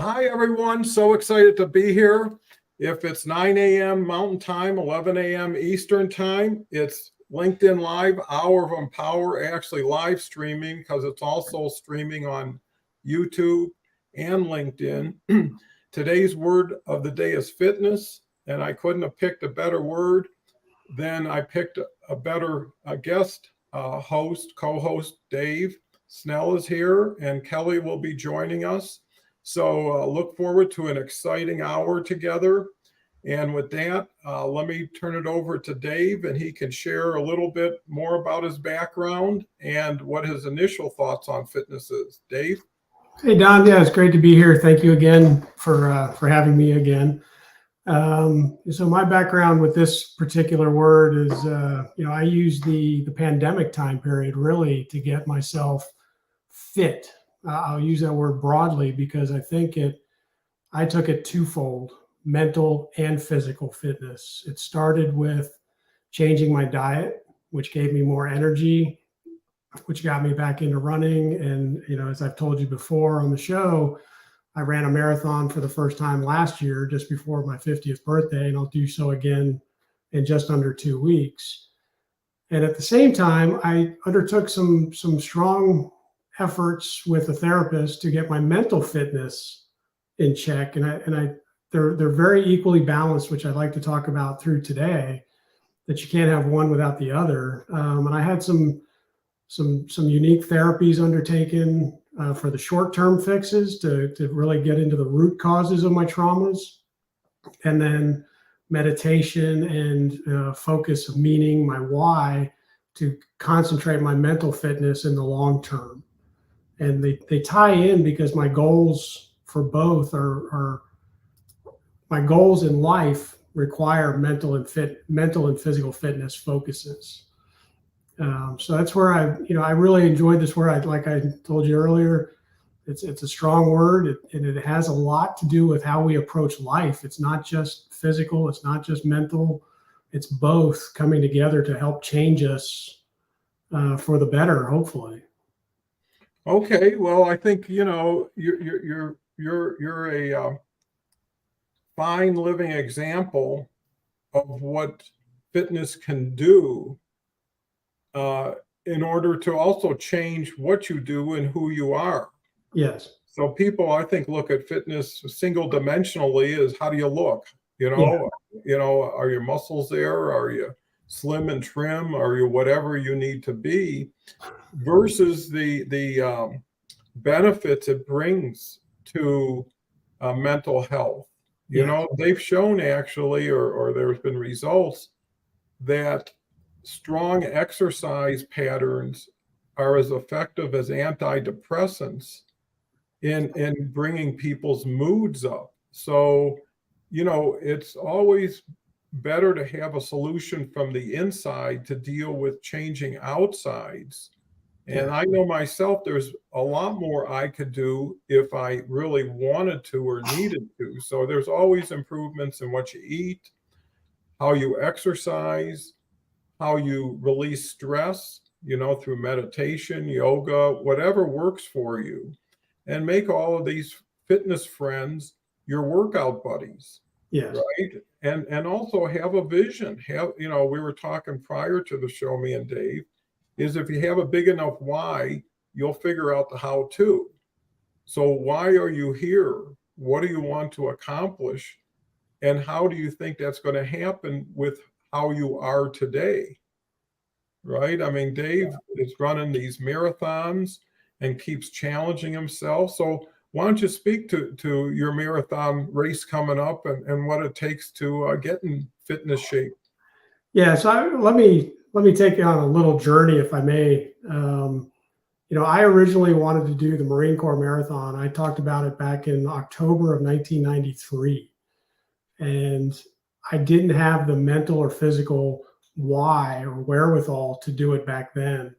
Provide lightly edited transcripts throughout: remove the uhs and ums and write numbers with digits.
Hi, everyone. So excited to be here. If it's 9 a.m. Mountain Time, 11 a.m. Eastern Time, it's LinkedIn Live, Hour of Empower, actually live streaming because it's also streaming on YouTube and LinkedIn. Today's word of the day is fitness, and I couldn't have picked a better word than I picked a better guest host, co-host Dave. Snell is here, and Kelle will be joining us. So look forward to an exciting hour together. And with that, let me turn it over to Dave, and he can share a little bit more about his background and what his initial thoughts on fitness is. Dave? Hey, Don. Yeah, it's great to be here. Thank you again for having me again. So my background with this particular word is, I used the pandemic time period really to get myself fit. I'll use that word broadly because I took it twofold: mental and physical fitness. It started with changing my diet, which gave me more energy, which got me back into running. And, as I've told you before on the show, I ran a marathon for the first time last year, just before my 50th birthday, and I'll do so again in just under 2 weeks. And at the same time, I undertook some strong efforts with a therapist to get my mental fitness in check. They're very equally balanced, which I'd like to talk about through today, that you can't have one without the other. And I had some unique therapies undertaken for the short-term fixes to really get into the root causes of my traumas, and then meditation and focus of meaning, my why, to concentrate my mental fitness in the long term. And they tie in because my goals for both are my goals in life require mental and physical fitness focuses. So that's where I really enjoyed this word. Like I told you earlier, it's a strong word, and it has a lot to do with how we approach life. It's not just physical, it's not just mental, it's both coming together to help change us for the better, hopefully. Okay, well, I think you're a fine living example of what fitness can do in order to also change what you do and who you are. Yes. So people, I think, look at fitness single dimensionally as how do you look? Are your muscles there? Are you slim and trim? Are you whatever you need to be? Versus the benefits it brings to mental health. They've shown actually, or there's been results that strong exercise patterns are as effective as antidepressants in bringing people's moods up. So, it's always better to have a solution from the inside to deal with changing outsides. And I know myself, there's a lot more I could do if I really wanted to or needed to. So there's always improvements in what you eat, how you exercise, how you release stress, through meditation, yoga, whatever works for you. And make all of these fitness friends your workout buddies. Yes. Right. And also have a vision. We were talking prior to the show, me and Dave, is if you have a big enough why, you'll figure out the how to. So why are you here? What do you want to accomplish? And how do you think that's going to happen with how you are today? Right? I mean, Dave is running these marathons and keeps challenging himself. So why don't you speak to your marathon race coming up and what it takes to get in fitness shape? Yeah, so let me take you on a little journey, if I may. I originally wanted to do the Marine Corps Marathon. I talked about it back in October of 1993, and I didn't have the mental or physical why or wherewithal to do it back then.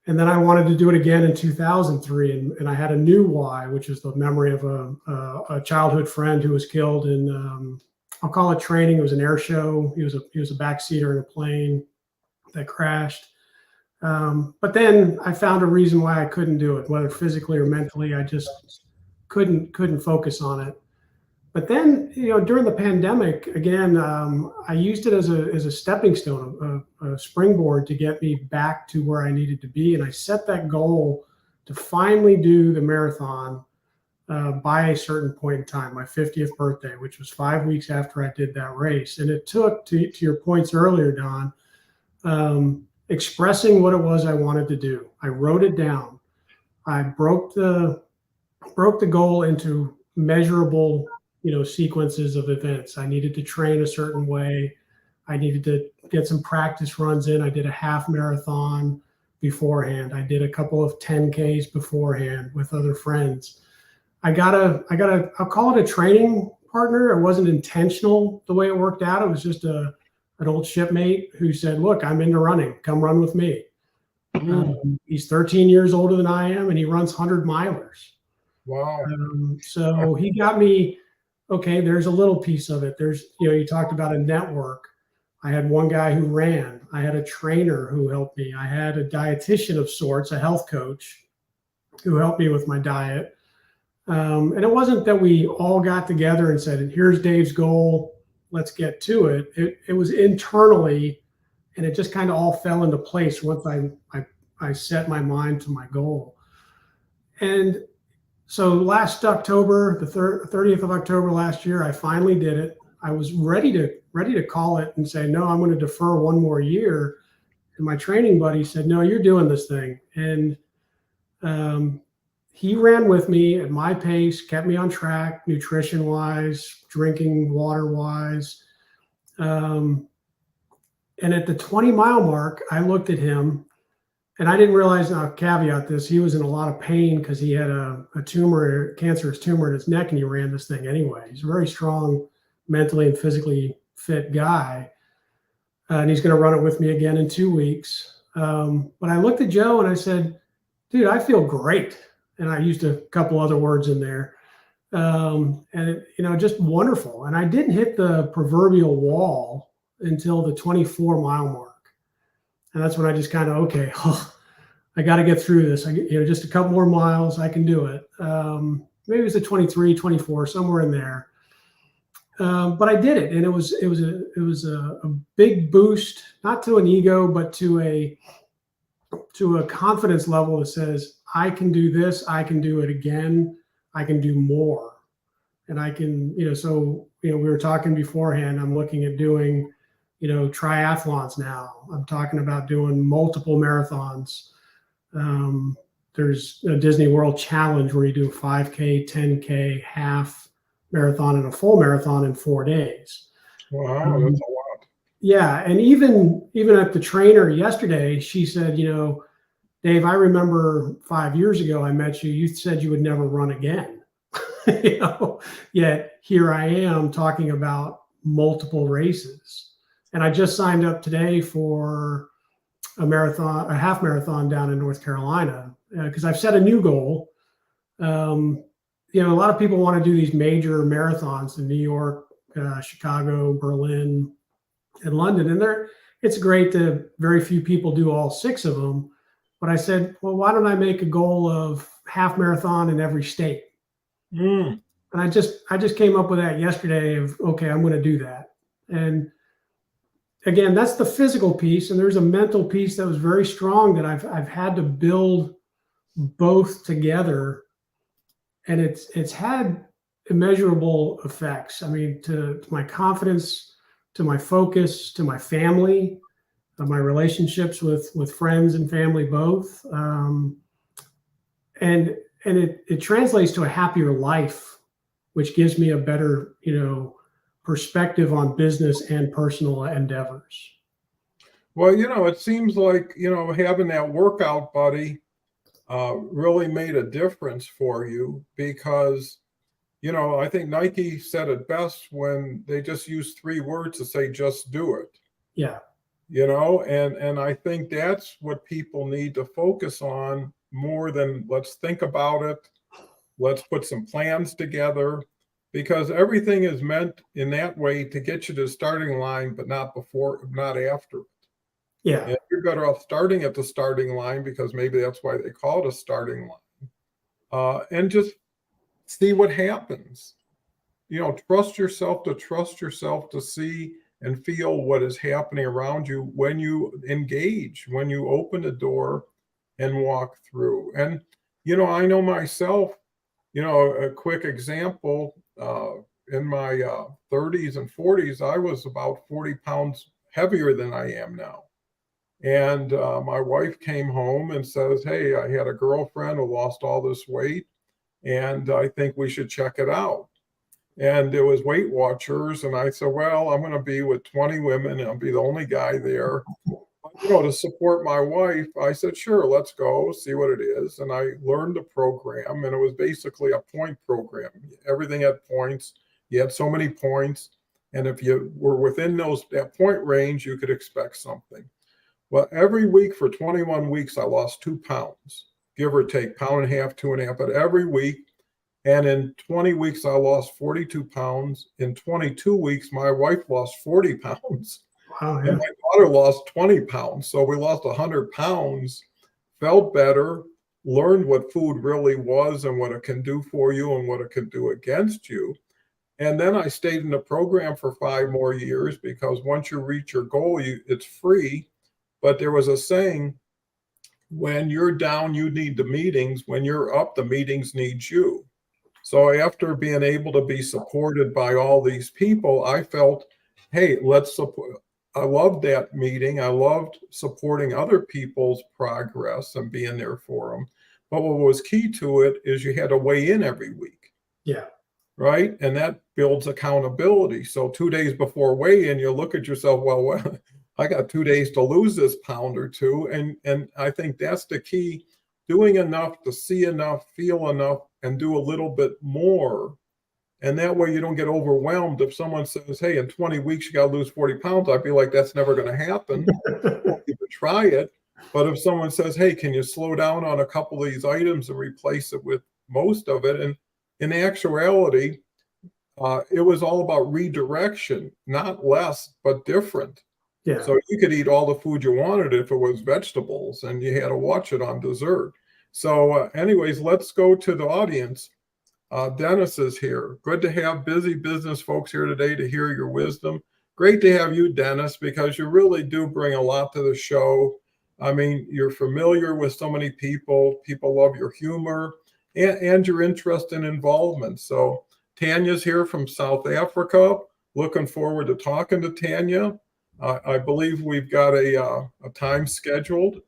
And then I wanted to do it again in 2003, and I had a new why, which is the memory of a childhood friend who was killed in, I'll call it training. It was an air show. He was a backseater in a plane that crashed. But then I found a reason why I couldn't do it, whether physically or mentally. couldn't focus on it. But then, during the pandemic, again, I used it as a stepping stone, a springboard to get me back to where I needed to be. And I set that goal to finally do the marathon by a certain point in time, my 50th birthday, which was 5 weeks after I did that race. And it took, to your points earlier, Don, expressing what it was I wanted to do. I wrote it down. I broke the goal into measurable, sequences of events. I needed to train a certain way. I needed to get some practice runs in. I did a half marathon beforehand. I did a couple of 10Ks beforehand with other friends. I'll call it a training partner. It wasn't intentional the way it worked out. It was just an old shipmate who said, look, I'm into running. Come run with me. He's 13 years older than I am, and he runs 100 milers. Wow. So he got me, okay, there's a little piece of it. There's, you talked about a network. I had one guy who ran. I had a trainer who helped me. I had a dietitian of sorts, a health coach who helped me with my diet. And it wasn't that we all got together and said, here's Dave's goal, let's get to it. It was internally, and it just kind of all fell into place once I set my mind to my goal. And so last October, the 30th of October last year, I finally did it. I was ready to call it and say, no, I'm going to defer one more year. And my training buddy said, no, you're doing this thing. And he ran with me at my pace, kept me on track, nutrition wise, drinking water wise. And at the 20-mile mark, I looked at him, and I didn't realize, I'll caveat this, he was in a lot of pain because he had a cancerous tumor in his neck, and he ran this thing anyway. He's a very strong, mentally and physically fit guy. And he's going to run it with me again in 2 weeks. But I looked at Joe and I said, dude, I feel great. And I used a couple other words in there. And just wonderful. And I didn't hit the proverbial wall until the 24-mile mark. And that's when I just kind of, okay, I got to get through this. Just a couple more miles, I can do it. Maybe it was a 23, 24, somewhere in there. But I did it, and it was a big boost, not to an ego, but to a confidence level that says, I can do this, I can do it again, I can do more. And I can, we were talking beforehand, I'm looking at doing, triathlons now. I'm talking about doing multiple marathons. There's a Disney World Challenge where you do a 5K, 10K, half marathon, and a full marathon in 4 days. Wow, that's a lot. Yeah, and even at the trainer yesterday, she said, Dave, I remember 5 years ago I met you. You said you would never run again. Yet here I am talking about multiple races. And I just signed up today for a half marathon down in North Carolina because I've set a new goal. A lot of people want to do these major marathons in New York, Chicago, Berlin, and London. And it's great that very few people do all 6 of them. But I said, well, why don't I make a goal of half marathon in every state? And I just came up with that yesterday of, okay, I'm going to do that. And again, that's the physical piece. And there's a mental piece that was very strong that I've had to build both together. And it's had immeasurable effects. I mean, to my confidence, to my focus, to my family, my relationships with friends and family both. And it translates to a happier life, which gives me a better, perspective on business and personal endeavors. Well, it seems like, having that workout buddy really made a difference for you because, I think Nike said it best when they just used 3 words to say, just do it. Yeah. And I think that's what people need to focus on more than let's think about it. Let's put some plans together because everything is meant in that way to get you to the starting line, but not after it. Yeah. And you're better off starting at the starting line because maybe that's why they call it a starting line. And just see what happens. Trust yourself to see and feel what is happening around you when you engage, when you open the door and walk through. And, I know myself, a quick example, in my 30s and 40s, I was about 40 pounds heavier than I am now. And my wife came home and says, "Hey, I had a girlfriend who lost all this weight, and I think we should check it out." And it was Weight Watchers. And I said, "Well, I'm going to be with 20 women and I'll be the only guy there." To support my wife, I said, "Sure, let's go see what it is." And I learned the program, and it was basically a point program. Everything had points. You had so many points. And if you were within that point range, you could expect something. Well, every week for 21 weeks, I lost 2 pounds, give or take, pound and a half, 2.5, but every week. And in 20 weeks, I lost 42 pounds. In 22 weeks, my wife lost 40 pounds. Wow, And my daughter lost 20 pounds. So we lost 100 pounds, felt better, learned what food really was and what it can do for you and what it can do against you. And then I stayed in the program for 5 more years, because once you reach your goal, it's free. But there was a saying, when you're down, you need the meetings. When you're up, the meetings need you. So after being able to be supported by all these people, I felt, hey, let's support. I loved that meeting. I loved supporting other people's progress and being there for them. But what was key to it is you had to weigh in every week. Yeah. Right. And that builds accountability. So 2 days before weigh-in, you look at yourself, well, I got 2 days to lose this pound or two. And I think that's the key, doing enough to see enough, feel enough, and do a little bit more. And that way you don't get overwhelmed. If someone says, "Hey, in 20 weeks, you got to lose 40 pounds, I'd be like, that's never going to happen. Won't even try it. But if someone says, "Hey, can you slow down on a couple of these items and replace it with most of it?" And in actuality, it was all about redirection, not less, but different. Yeah. So you could eat all the food you wanted if it was vegetables, and you had to watch it on dessert. So anyways, let's go to the audience. Dennis is here. Good to have busy business folks here today to hear your wisdom. Great to have you, Dennis, because you really do bring a lot to the show. I mean, you're familiar with so many people. People love your humor and your interest and involvement. So Tanya's here from South Africa. Looking forward to talking to Tanya. I believe we've got a time scheduled.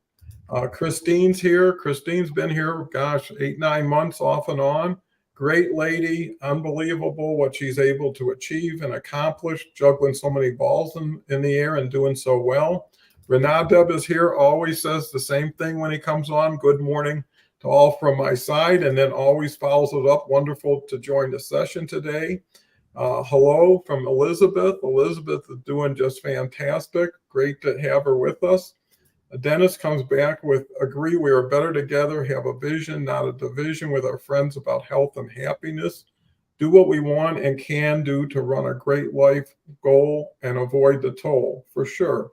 Christine's here. Christine's been here, gosh, 8-9 months off and on. Great lady, unbelievable what she's able to achieve and accomplish, juggling so many balls in the air and doing so well. Renadeb is here, always says the same thing when he comes on. Good morning to all from my side, and then always follows it up. Wonderful to join the session today. Hello from Elizabeth. Elizabeth is doing just fantastic. Great to have her with us. Dennis comes back with, agree, we are better together, have a vision, not a division, with our friends about health and happiness. Do what we want and can do to run a great life goal and avoid the toll, for sure.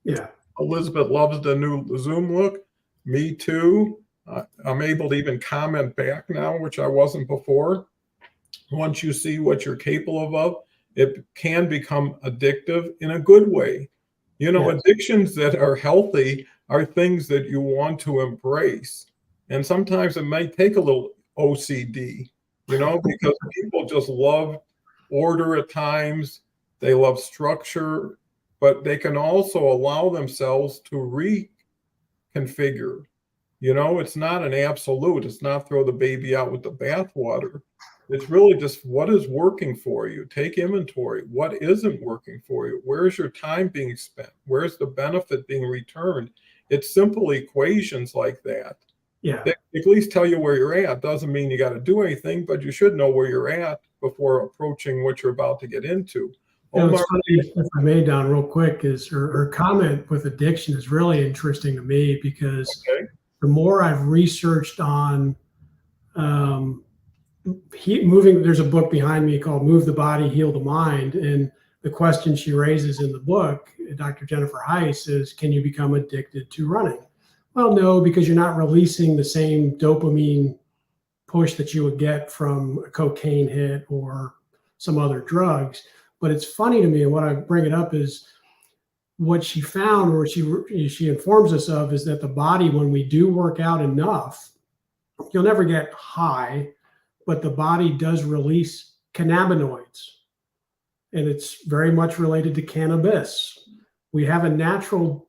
Yeah. Elizabeth loves the new Zoom look. Me too. I'm able to even comment back now, which I wasn't before. Once you see what you're capable of, it can become addictive in a good way. Addictions that are healthy are things that you want to embrace. And sometimes it might take a little OCD, because people just love order at times. They love structure, but they can also allow themselves to reconfigure. It's not an absolute. It's not throw the baby out with the bathwater. It's really just what is working for you. Take inventory. What isn't working for you? Where is your time being spent? Where's the benefit being returned? It's simple equations like that. Yeah. That at least tell you where you're at. Doesn't mean you got to do anything, but you should know where you're at before approaching what you're about to get into. It's funny, if I may, Don, real quick, is her comment with addiction is really interesting to me, because the more I've researched on moving, there's a book behind me called Move the Body, Heal the Mind. And the question she raises in the book, Dr. Jennifer Heiss, is, can you become addicted to running? Well, no, because you're not releasing the same dopamine push that you would get from a cocaine hit or some other drugs. But it's funny to me, and what I bring it up is what she found, or she informs us of, is that the body, when we do work out enough, you'll never get high, but the body does release cannabinoids, and it's very much related to cannabis. We have a natural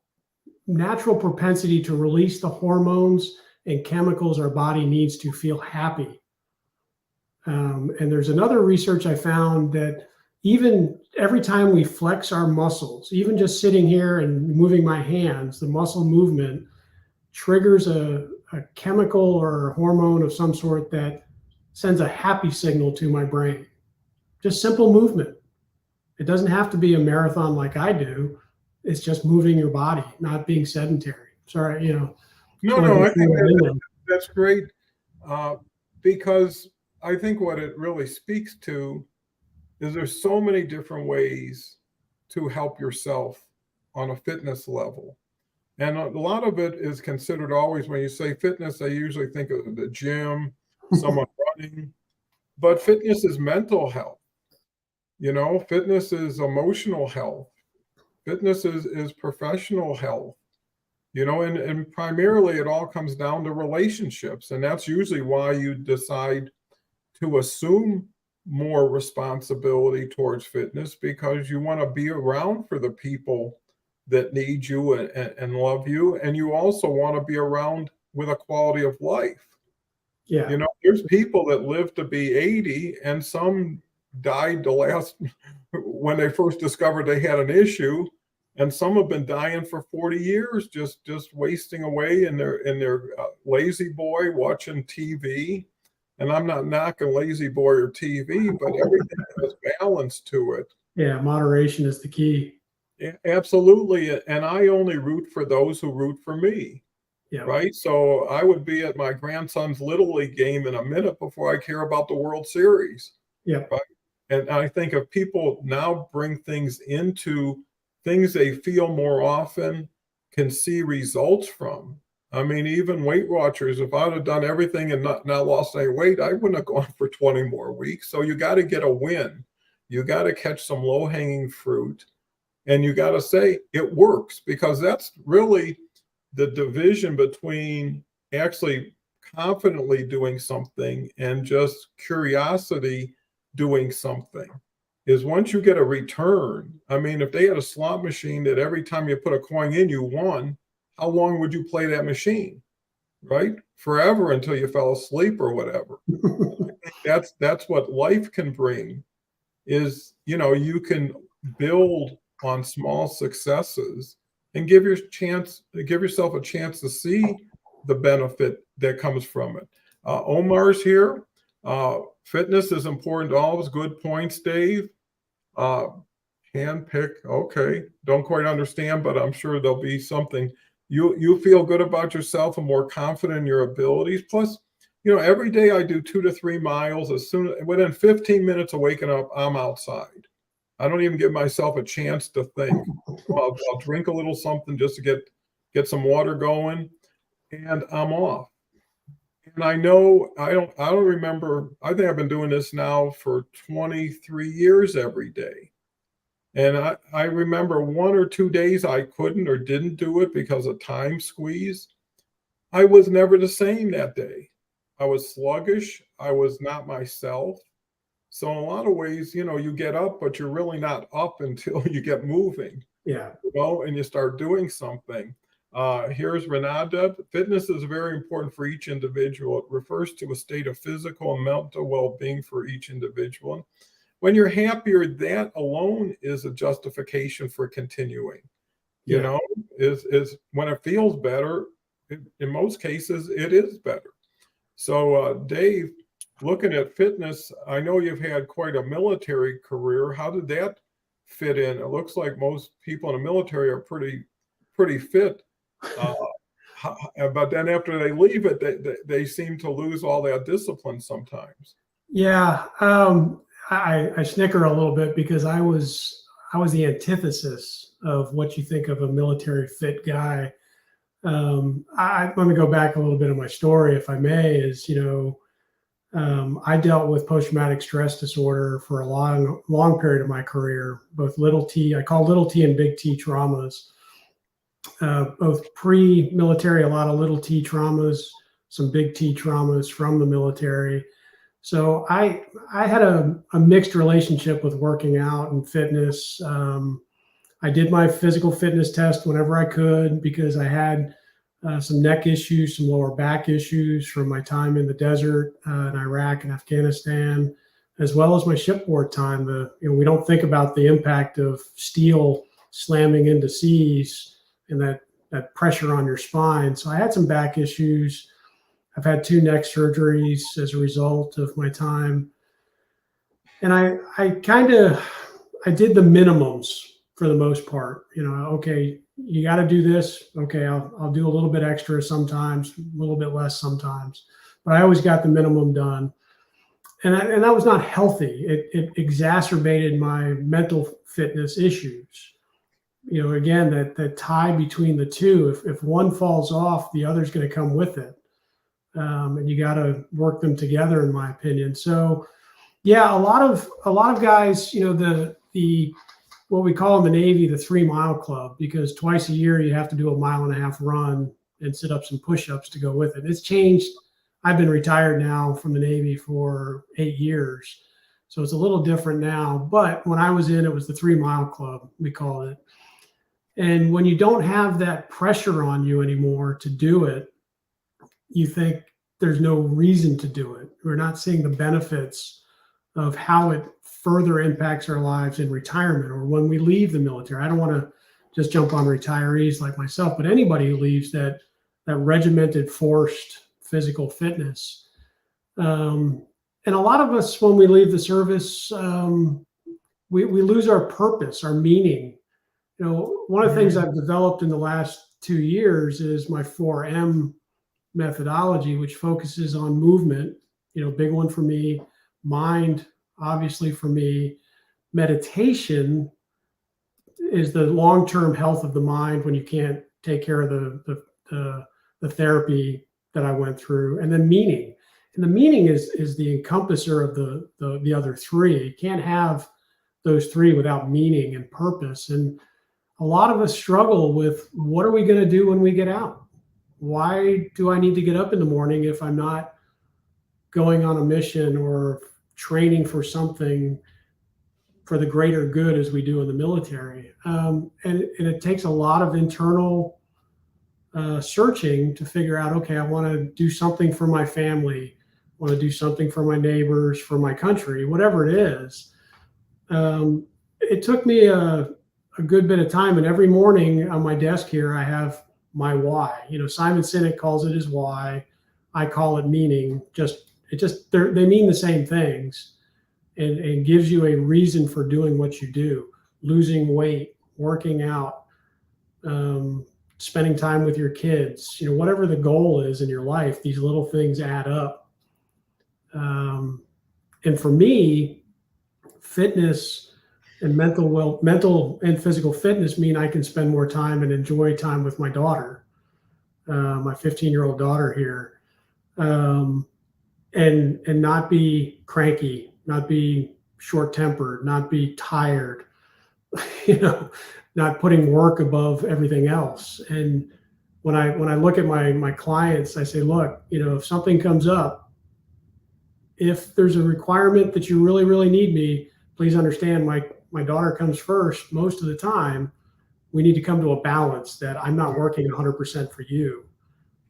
propensity to release the hormones and chemicals our body needs to feel happy. And there's another research I found that even every time we flex our muscles, even just sitting here and moving my hands, the muscle movement triggers a chemical or a hormone of some sort that sends a happy signal to my brain. Just simple movement. It doesn't have to be a marathon like I do. It's just moving your body, not being sedentary. Sorry, No, I think that's great, because I think what it really speaks to is there's so many different ways to help yourself on a fitness level. And a lot of it is considered always, when you say fitness, I usually think of the gym, someone running, but fitness is mental health. Fitness is emotional health. Fitness is professional health, and primarily it all comes down to relationships. And that's usually why you decide to assume more responsibility towards fitness, because you want to be around for the people that need you and love you. And you also want to be around with a quality of life. Yeah. There's people that live to be 80, and some died when they first discovered they had an issue, and some have been dying for 40 years, just wasting away in their lazy boy watching TV. And I'm not knocking lazy boy or TV, but everything has balance to it. Yeah, moderation is the key. Absolutely. And I only root for those who root for me. Yeah. Right. So I would be at my grandson's Little League game in a minute before I care about the World Series. Yeah. Right. And I think if people now bring things into things they feel more often, can see results from. I mean, even Weight Watchers, if I would have done everything and not lost any weight, I wouldn't have gone for 20 more weeks. So you got to get a win. You got to catch some low-hanging fruit. And you got to say it works, because that's really the division between actually confidently doing something and just curiosity doing something, is once you get a return. I mean, if they had a slot machine that every time you put a coin in, you won, how long would you play that machine? Right? Forever, until you fell asleep or whatever. That's what life can bring, is, you can build on small successes and give yourself a chance to see the benefit that comes from it. Omar's here. Fitness is important to all of us. Good points, Dave. Handpick. Okay. Don't quite understand, but I'm sure there'll be something. You feel good about yourself and more confident in your abilities. Plus, every day I do 2 to 3 miles. Within 15 minutes of waking up, I'm outside. I don't even give myself a chance to think. I'll drink a little something just to get some water going, and I'm off. And I know I don't remember. I think I've been doing this now for 23 years every day. And I remember 1 or 2 days I couldn't or didn't do it because of time squeeze. I was never the same that day. I was sluggish. I was not myself. So in a lot of ways, you get up, but you're really not up until you get moving. Yeah. And you start doing something. Here's Renata. Fitness is very important for each individual. It refers to a state of physical and mental well-being for each individual. When you're happier, that alone is a justification for continuing. Is when it feels better. In most cases, it is better. So, Dave, looking at fitness, I know you've had quite a military career. How did that fit in? It looks like most people in the military are pretty fit. But then after they leave it, they seem to lose all that discipline sometimes. Yeah. I snicker a little bit, because I was the antithesis of what you think of a military fit guy. I want to go back a little bit of my story, if I may. Is I dealt with post-traumatic stress disorder for a long period of my career, both little T, I call little T and big T traumas, both pre-military, a lot of little T traumas, some big T traumas from the military. So I had a mixed relationship with working out and fitness. I did my physical fitness test whenever I could because I had some neck issues, some lower back issues from my time in the desert in Iraq and Afghanistan, as well as my shipboard time. We don't think about the impact of steel slamming into seas and that pressure on your spine. So I had some back issues. I've had 2 neck surgeries as a result of my time. And I did the minimums for the most part. Okay, you got to do this. Okay, I'll do a little bit extra sometimes, a little bit less sometimes, but I always got the minimum done. And that was not healthy. It exacerbated my mental fitness issues. Again, that tie between the two, if one falls off, the other's going to come with it. And you got to work them together, in my opinion. So yeah, a lot of guys, the what we call in the Navy, the 3 mile club, because twice a year you have to do a 1.5 mile run and sit ups and push ups to go with it. It's changed. I've been retired now from the Navy for 8 years. So it's a little different now. But when I was in, it was the 3 mile club, we called it. And when you don't have that pressure on you anymore to do it, you think there's no reason to do it. We're not seeing the benefits of how it further impacts our lives in retirement or when we leave the military. I don't want to just jump on retirees like myself, but anybody who leaves that regimented, forced physical fitness. And a lot of us, when we leave the service, we lose our purpose, our meaning. One of the things I've developed in the last 2 years is my 4M methodology, which focuses on movement, big one for me, mind, obviously for me, meditation is the long-term health of the mind when you can't take care of the therapy that I went through, and then meaning. And the meaning is the encompasser of the other 3. You can't have those 3 without meaning and purpose. And a lot of us struggle with, what are we going to do when we get out? Why do I need to get up in the morning if I'm not going on a mission or training for something for the greater good as we do in the military? And it takes a lot of internal searching to figure out, okay, I want to do something for my family, I want to do something for my neighbors, for my country, whatever it is. It took me a good bit of time, and every morning on my desk here, I have my why. Simon Sinek calls it his why. I call it meaning. They mean the same things, and gives you a reason for doing what you do: losing weight, working out, spending time with your kids. Whatever the goal is in your life, these little things add up. And for me, fitness and mental and physical fitness mean I can spend more time and enjoy time with my daughter, my 15-year-old daughter here, and not be cranky, not be short-tempered, not be tired, not putting work above everything else. And when I look at my clients, I say, look, if something comes up, if there's a requirement that you really, really need me, please understand my daughter comes first most of the time. We need to come to a balance that I'm not working 100% for you,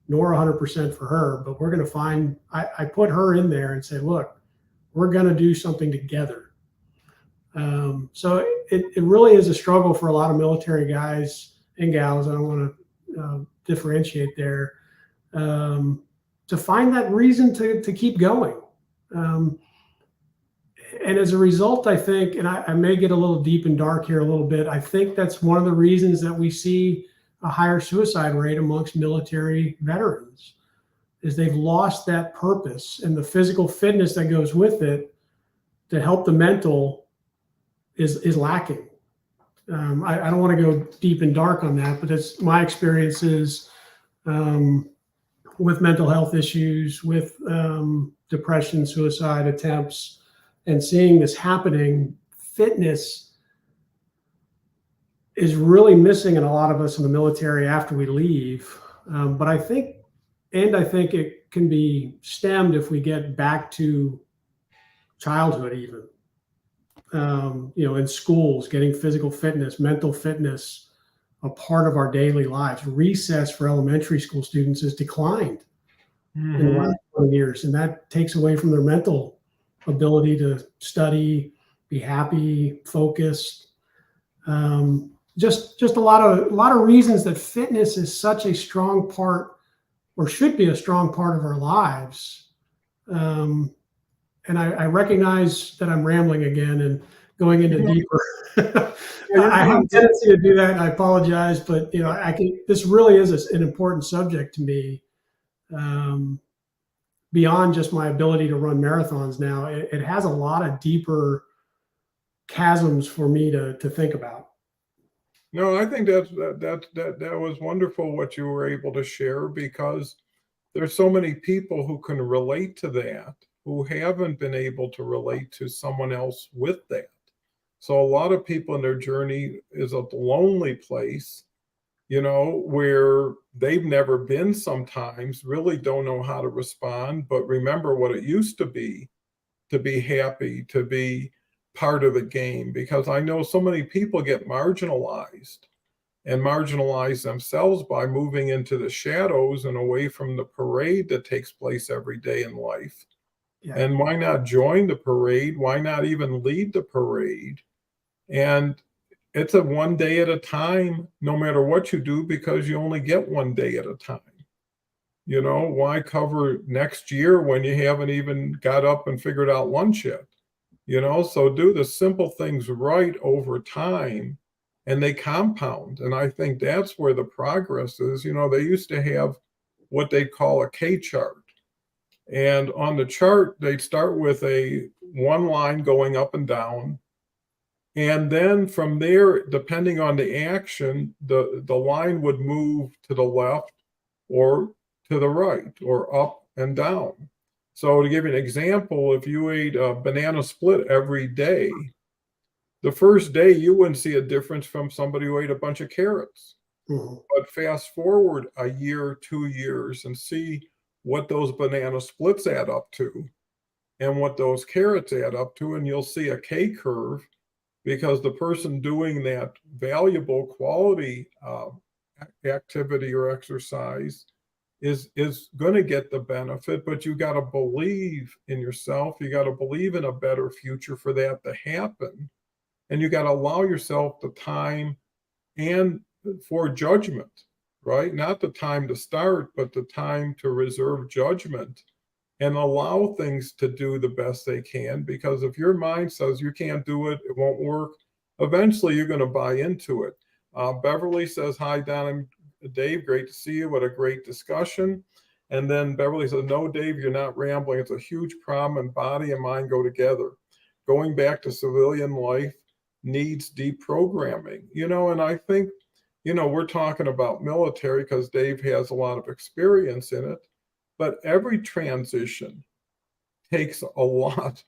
nor 100% for her, but we're going to find, I put her in there and say, look, we're going to do something together. So it really is a struggle for a lot of military guys and gals. I don't want to differentiate there, to find that reason to keep going. And as a result, I think, and I may get a little deep and dark here a little bit, I think that's one of the reasons that we see a higher suicide rate amongst military veterans, is they've lost that purpose, and the physical fitness that goes with it to help the mental is lacking. I don't want to go deep and dark on that, but it's my experiences. with mental health issues, with depression, suicide attempts, and seeing this happening, fitness is really missing in a lot of us in the military after we leave. But I think it can be stemmed if we get back to childhood, even, in schools, getting physical fitness, mental fitness a part of our daily lives. Recess for elementary school students has declined in the last 20 years, and that takes away from their mental ability to study, be happy, focused. Just a lot of reasons that fitness is such a strong part, or should be a strong part of our lives. And I recognize that I'm rambling again and going into deeper. I have a tendency to do that, and I apologize, but this really is an important subject to me. Beyond just my ability to run marathons now, it has a lot of deeper chasms for me to think about. No, I think that was wonderful what you were able to share, because there's so many people who can relate to that, who haven't been able to relate to someone else with that. So a lot of people in their journey is a lonely place, where they've never been sometimes, really don't know how to respond, but remember what it used to be happy, to be part of the game. Because I know so many people get marginalized themselves by moving into the shadows and away from the parade that takes place every day in life. Yeah. And why not join the parade? Why not even lead the parade? And it's a one day at a time, no matter what you do, because you only get one day at a time. Why cover next year when you haven't even got up and figured out lunch yet? So do the simple things right over time, and they compound. And I think that's where the progress is. They used to have what they call a K chart. And on the chart, they'd start with a one line going up and down. And then from there, depending on the action, the line would move to the left or to the right, or up and down. So to give you an example, if you ate a banana split every day, the first day you wouldn't see a difference from somebody who ate a bunch of carrots. Mm-hmm. But fast forward a year, 2 years, and see what those banana splits add up to and what those carrots add up to, and you'll see a K curve, because the person doing that valuable quality activity or exercise is going to get the benefit. But you got to believe in yourself. You got to believe in a better future for that to happen. And you got to allow yourself the time and for judgment, right? Not the time to start, but the time to reserve judgment and allow things to do the best they can. Because if your mind says you can't do it, it won't work, eventually you're going to buy into it. Beverly says, "Hi, Don and Dave, great to see you. What a great discussion." And then Beverly says, "No, Dave, you're not rambling. It's a huge problem, and body and mind go together. Going back to civilian life needs deprogramming." And I think, we're talking about military because Dave has a lot of experience in it, but every transition takes a lot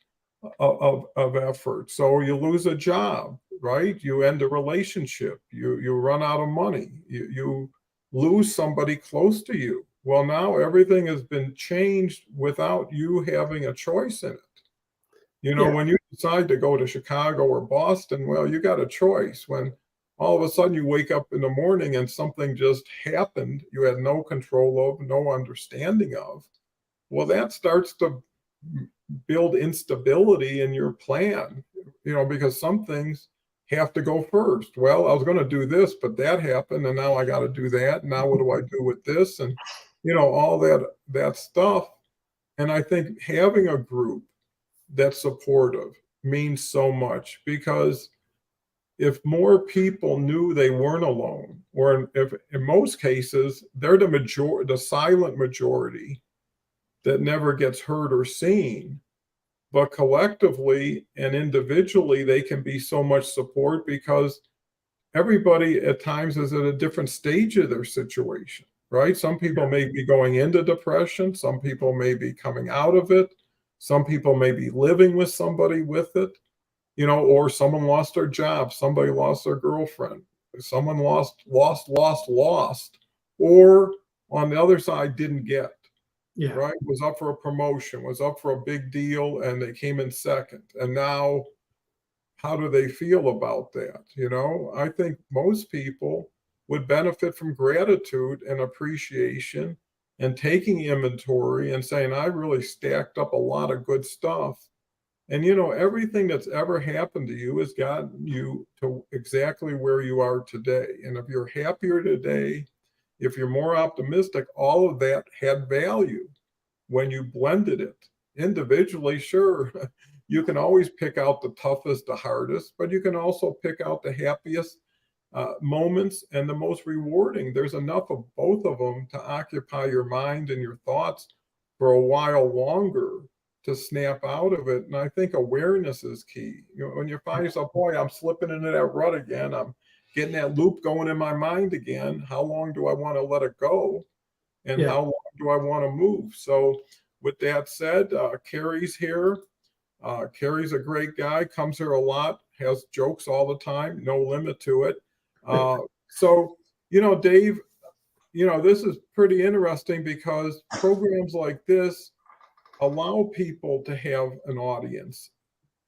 of effort. So you lose a job, right? You end a relationship. You run out of money. You lose somebody close to you. Well, now everything has been changed without you having a choice in it. When you decide to go to Chicago or Boston, well, you got a choice. When all of a sudden you wake up in the morning and something just happened you had no control of, no understanding of, well, that starts to build instability in your plan, because some things have to go first. Well, I was going to do this, but that happened, and now I got to do that. Now what do I do with this? And, all that stuff. And I think having a group that's supportive means so much, because if more people knew they weren't alone, or if in most cases they're the silent majority that never gets heard or seen, but collectively and individually they can be so much support, because everybody at times is at a different stage of their situation, right? Some people may be going into depression. Some people may be coming out of it. Some people may be living with somebody with it, or someone lost their job. Somebody lost their girlfriend. Someone lost, or on the other side, didn't get, Yeah. right? Was up for a promotion, was up for a big deal, and they came in second. And now, how do they feel about that? I think most people would benefit from gratitude and appreciation and taking inventory and saying, I really stacked up a lot of good stuff. And everything that's ever happened to you has gotten you to exactly where you are today. And if you're happier today, if you're more optimistic, all of that had value when you blended it. Individually, sure, you can always pick out the toughest, the hardest, but you can also pick out the happiest moments and the most rewarding. There's enough of both of them to occupy your mind and your thoughts for a while longer to snap out of it. And I think awareness is key. When you find yourself, boy, I'm slipping into that rut again, I'm getting that loop going in my mind again. How long do I want to let it go? And Yeah. how long do I want to move? So with that said, Carrie's here. Carrie's a great guy, comes here a lot, has jokes all the time, no limit to it. So, Dave, this is pretty interesting because programs like this allow people to have an audience,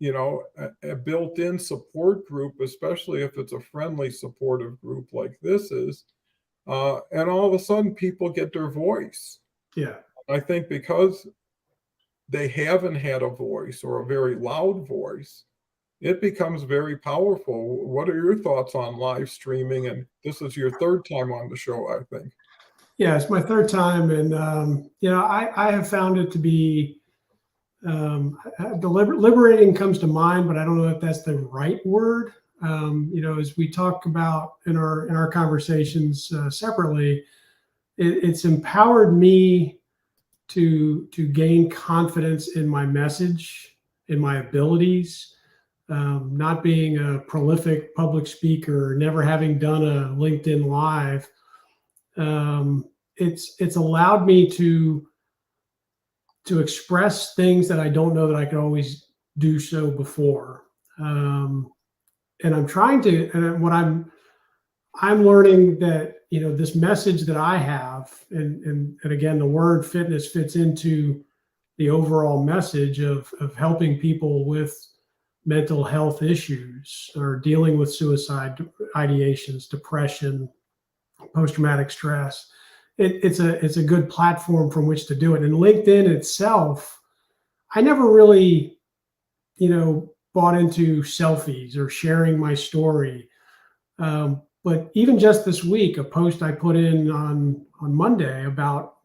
a built-in support group, especially if it's a friendly, supportive group like this is. And all of a sudden, people get their voice. Yeah. I think because they haven't had a voice or a very loud voice, it becomes very powerful. What are your thoughts on live streaming? And this is your third time on the show, I think. Yeah, it's my third time. And, I have found it to be liberating comes to mind, but I don't know if that's the right word. As we talk about in our conversations separately, it's empowered me to gain confidence in my message, in my abilities. Not being a prolific public speaker, never having done a LinkedIn Live, it's allowed me to express things that I don't know that I could always do so before. And I'm trying to, and what I'm learning that, this message that I have, and again, the word fitness fits into the overall message of helping people with mental health issues or dealing with suicide ideations, depression, post-traumatic stress. It's a good platform from which to do it. And LinkedIn itself, I never really, bought into selfies or sharing my story. But even just this week, a post I put in on Monday about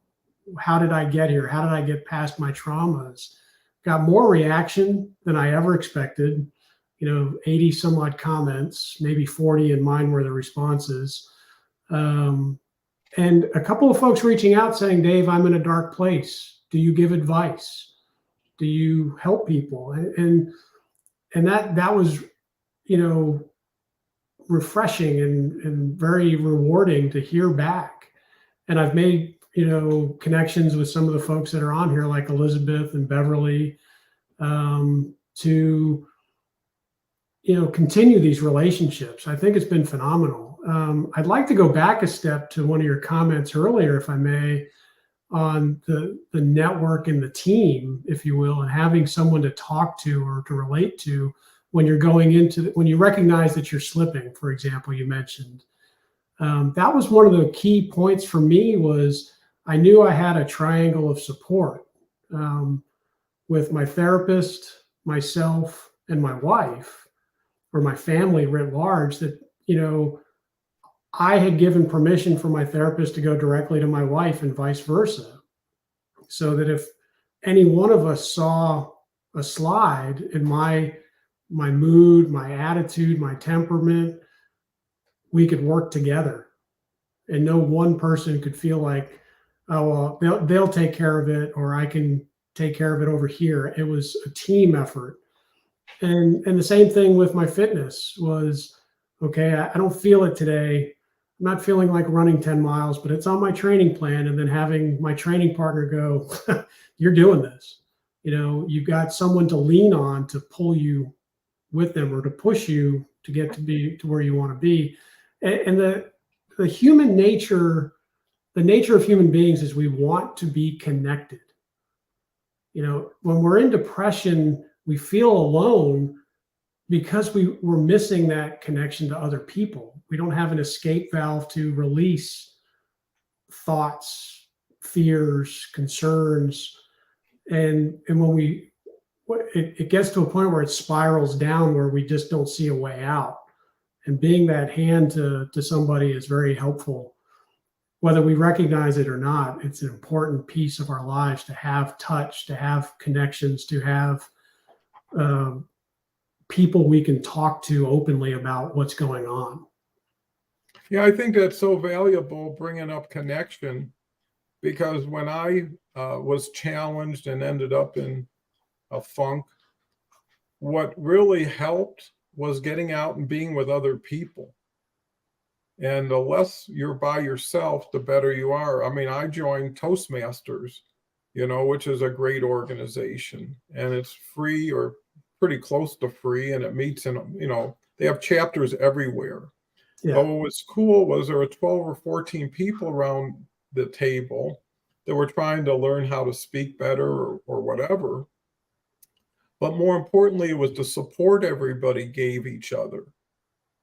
how did I get here? How did I get past my traumas? Got more reaction than I ever expected. 80 some odd comments, maybe 40 in mine were the responses. And a couple of folks reaching out saying, Dave, I'm in a dark place. Do you give advice? Do you help people? And that was, refreshing and very rewarding to hear back. And I've made, connections with some of the folks that are on here, like Elizabeth and Beverly, to, continue these relationships. I think it's been phenomenal. I'd like to go back a step to one of your comments earlier, if I may, on the network and the team, if you will, and having someone to talk to or to relate to when you're going into when you recognize that you're slipping, for example, you mentioned. That was one of the key points for me. Was I knew I had a triangle of support with my therapist, myself, and my wife, or my family writ large, that, I had given permission for my therapist to go directly to my wife and vice versa. So that if any one of us saw a slide in my mood, my attitude, my temperament, we could work together. And no one person could feel like, oh, well, they'll take care of it, or I can take care of it over here. It was a team effort. And the same thing with my fitness was, okay, I don't feel it today. not feeling like running 10 miles, but it's on my training plan. And then having my training partner go, you're doing this. You've got someone to lean on to pull you with them or to push you to get to where you want to be. And the human nature, the nature of human beings is we want to be connected. When we're in depression, we feel alone because we're missing that connection to other people. We don't have an escape valve to release thoughts, fears, concerns. And when it gets to a point where it spirals down, where we just don't see a way out. And being that hand to somebody is very helpful. Whether we recognize it or not, it's an important piece of our lives to have touch, to have connections, to have people we can talk to openly about what's going on. Yeah, I think that's so valuable, bringing up connection, because when I was challenged and ended up in a funk, what really helped was getting out and being with other people. And the less you're by yourself, the better you are. I mean, I joined Toastmasters, which is a great organization, and it's free or pretty close to free, and it meets in, they have chapters everywhere. Yeah. But what was cool was there were 12 or 14 people around the table that were trying to learn how to speak better or whatever. But more importantly, it was the support everybody gave each other,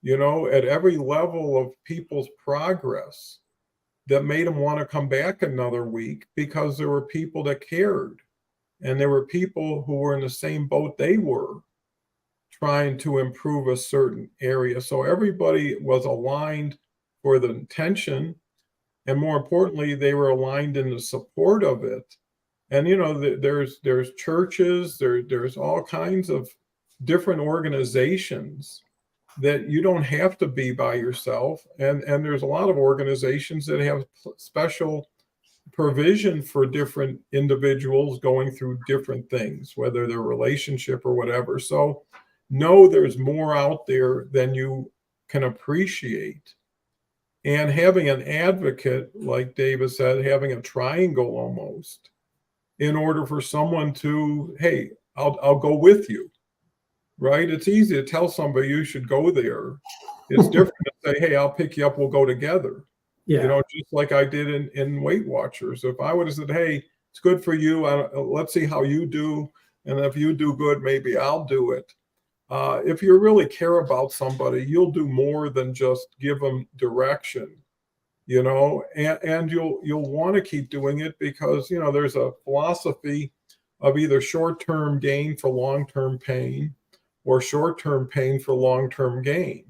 at every level of people's progress, that made them want to come back another week, because there were people that cared. And there were people who were in the same boat they were, trying to improve a certain area. So everybody was aligned for the intention. And more importantly, they were aligned in the support of it. And, there's churches, there's all kinds of different organizations that you don't have to be by yourself. And there's a lot of organizations that have special provision for different individuals going through different things, whether their relationship or whatever. So know there's more out there than you can appreciate. And having an advocate, like David said, having a triangle almost, in order for someone to, hey, I'll go with you, right? It's easy to tell somebody you should go there. It's different to say, hey, I'll pick you up, we'll go together. Yeah. Just like I did in Weight Watchers. If I would have said, hey, it's good for you, let's see how you do. And if you do good, maybe I'll do it. If you really care about somebody, you'll do more than just give them direction, and you'll want to keep doing it, because, there's a philosophy of either short-term gain for long-term pain, or short-term pain for long-term gain.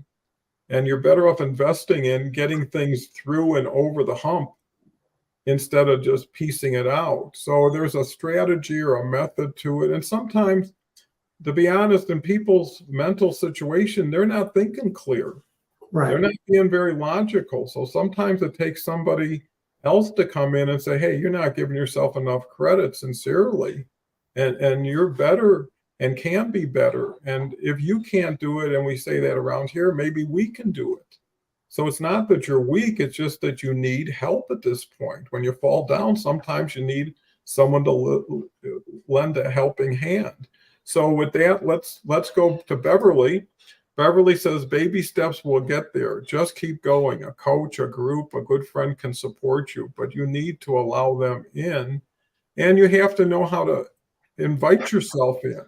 And you're better off investing in getting things through and over the hump instead of just piecing it out. So there's a strategy or a method to it. And sometimes, to be honest, in people's mental situation, they're not thinking clear. Right. They're not being very logical. So sometimes it takes somebody else to come in and say, hey, you're not giving yourself enough credit, sincerely. And you're better and can be better. And if you can't do it, and we say that around here, maybe we can do it. So it's not that you're weak, it's just that you need help at this point. When you fall down, sometimes you need someone to lend a helping hand. So with that, let's go to Beverly. Beverly says, baby steps will get there. Just keep going. A coach, a group, a good friend can support you, but you need to allow them in. And you have to know how to invite yourself in.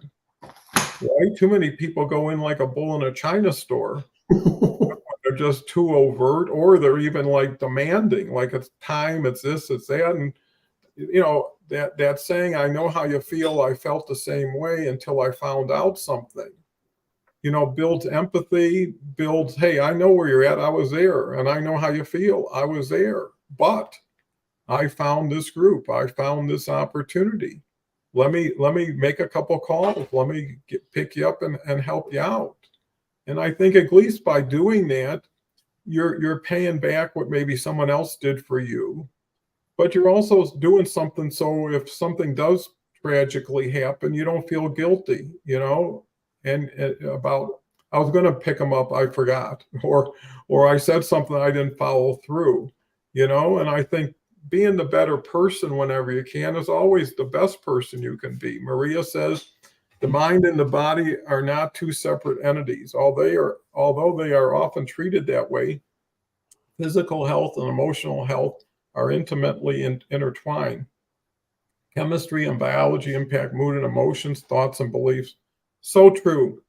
Right? Too many people go in like a bull in a china store. They're just too overt, or they're even like demanding, like it's time, it's this, it's that. And, that saying, I know how you feel, I felt the same way until I found out something, builds empathy, builds, hey, I know where you're at, I was there, and I know how you feel, I was there, but I found this group, I found this opportunity. Let me make a couple calls. Let me pick you up and help you out. And I think at least by doing that, you're paying back what maybe someone else did for you, but you're also doing something. So if something does tragically happen, you don't feel guilty, and about I was going to pick them up, I forgot, or I said something I didn't follow through, and I think being the better person whenever you can is always the best person you can be. Maria says the mind and the body are not two separate entities. Although they are often treated that way, physical health and emotional health are intimately intertwined. Chemistry and biology impact mood and emotions, thoughts and beliefs. So true.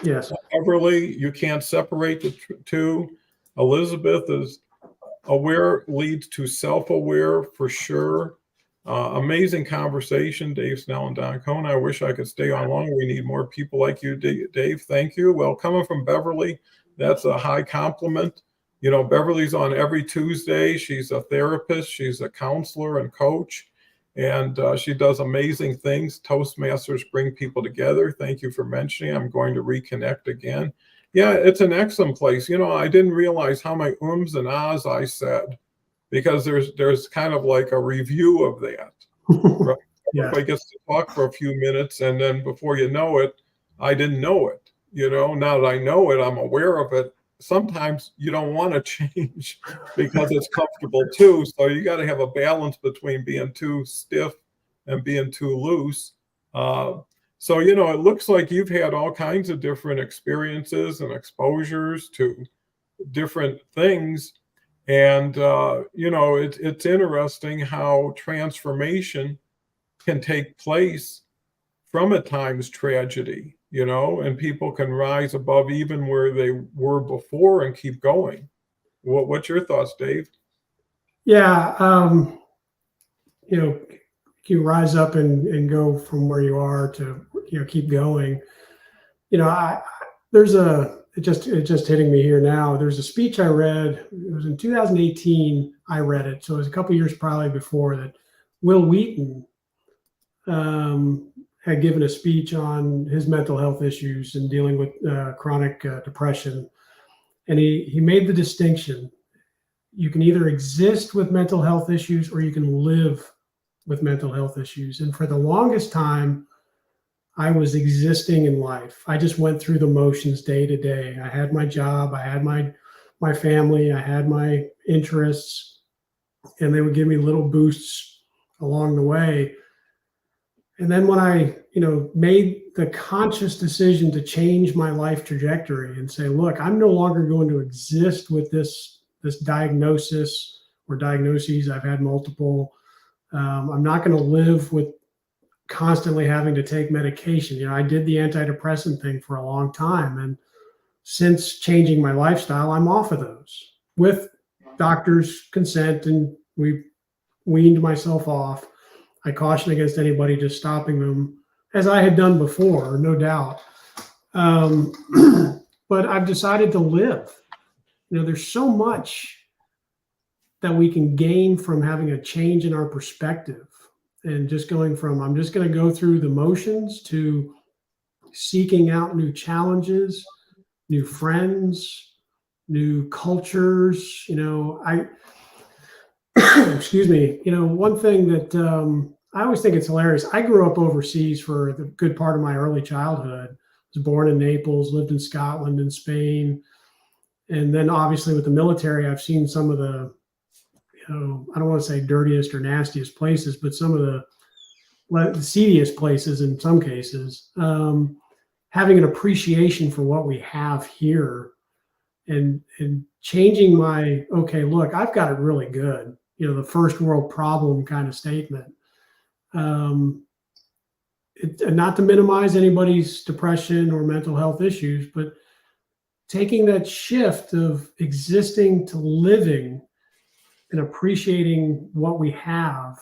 Yes. Everly, you can't separate the two. Elizabeth is aware leads to self-aware for sure. Amazing conversation, Dave Snell and Don Cohen. I wish I could stay on longer. We need more people like you, Dave. Thank you. Well, coming from Beverly, that's a high compliment. Beverly's on every Tuesday. She's a therapist. She's a counselor and coach. And she does amazing things. Toastmasters bring people together. Thank you for mentioning. I'm going to reconnect again. Yeah, it's an excellent place. I didn't realize how many ums and ahs I said, because there's kind of like a review of that. Right? Yeah. Everybody gets to talk for a few minutes, and then before you know it, I didn't know it. Now that I know it, I'm aware of it. Sometimes you don't want to change because it's comfortable too. So you got to have a balance between being too stiff and being too loose. So, it looks like you've had all kinds of different experiences and exposures to different things. And, it's interesting how transformation can take place from a times tragedy, and people can rise above even where they were before and keep going. What's your thoughts, Dave? Yeah. You rise up and go from where you are to, keep going. It just hitting me here now. There's a speech I read. It was in 2018. I read it. So it was a couple years probably before that. Will Wheaton had given a speech on his mental health issues and dealing with chronic depression. And he made the distinction. You can either exist with mental health issues or you can live with mental health issues. And for the longest time, I was existing in life. I just went through the motions day to day. I had my job, I had my family, I had my interests, and they would give me little boosts along the way. And then when I, made the conscious decision to change my life trajectory and say, look, I'm no longer going to exist with this diagnosis or diagnoses. I've had multiple. I'm not going to live with constantly having to take medication. I did the antidepressant thing for a long time. And since changing my lifestyle, I'm off of those with doctor's consent, and we weaned myself off. I caution against anybody just stopping them, as I had done before, no doubt. But I've decided to live. There's so much that we can gain from having a change in our perspective and just going from, I'm just going to go through the motions, to seeking out new challenges, new friends, new cultures. Excuse me. One thing that I always think it's hilarious. I grew up overseas for the good part of my early childhood. I was born in Naples, lived in Scotland and Spain. And then obviously with the military, I've seen some of the, I don't want to say dirtiest or nastiest places, but some of the seediest places in some cases. Having an appreciation for what we have here and changing okay, look, I've got it really good. The first world problem kind of statement. Not to minimize anybody's depression or mental health issues, but taking that shift of existing to living and appreciating what we have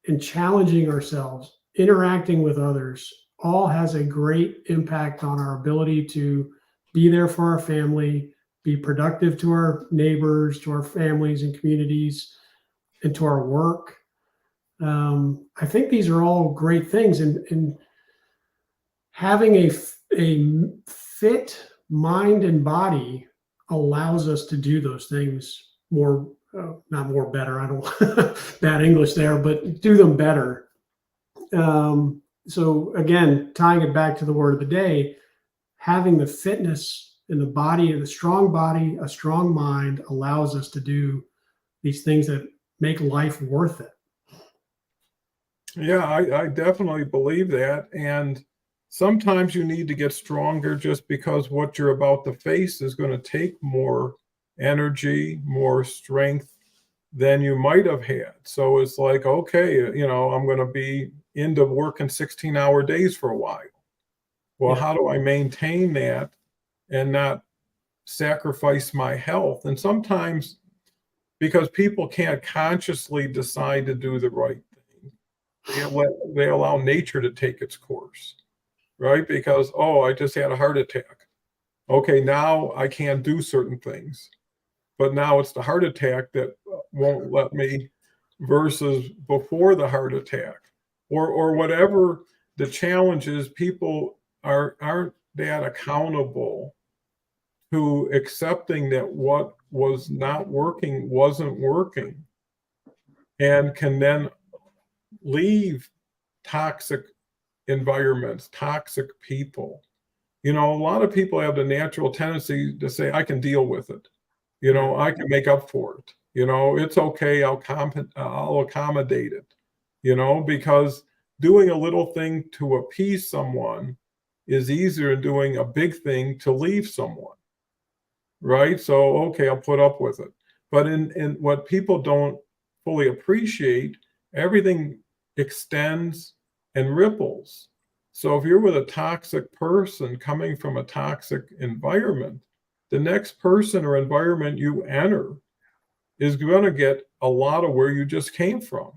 and challenging ourselves, interacting with others, all has a great impact on our ability to be there for our family, be productive to our neighbors, to our families and communities, and to our work. I think these are all great things, and having a fit mind and body allows us to do those things more, not more better. I don't bad English there, but do them better. So again, tying it back to the word of the day, having the fitness in the body, a strong mind allows us to do these things that make life worth it. Yeah, I definitely believe that. And sometimes you need to get stronger just because what you're about to face is going to take more energy, more strength than you might have had. So it's like, okay, I'm going to be into working 16-hour days for a while. Well, Yeah. how do I maintain that and not sacrifice my health? And sometimes because people can't consciously decide to do the right thing, they allow nature to take its course, right? Because, oh, I just had a heart attack. Okay, now I can't do certain things. But now it's the heart attack that won't let me versus before the heart attack or whatever the challenge is. People aren't that accountable to accepting that what was not working wasn't working and can then leave toxic environments, toxic people. A lot of people have the natural tendency to say, I can deal with it. I can make up for it. It's okay. I'll accommodate it, because doing a little thing to appease someone is easier than doing a big thing to leave someone. Right. So, okay, I'll put up with it. But in what people don't fully appreciate, everything extends and ripples. So if you're with a toxic person coming from a toxic environment, the next person or environment you enter is going to get a lot of where you just came from.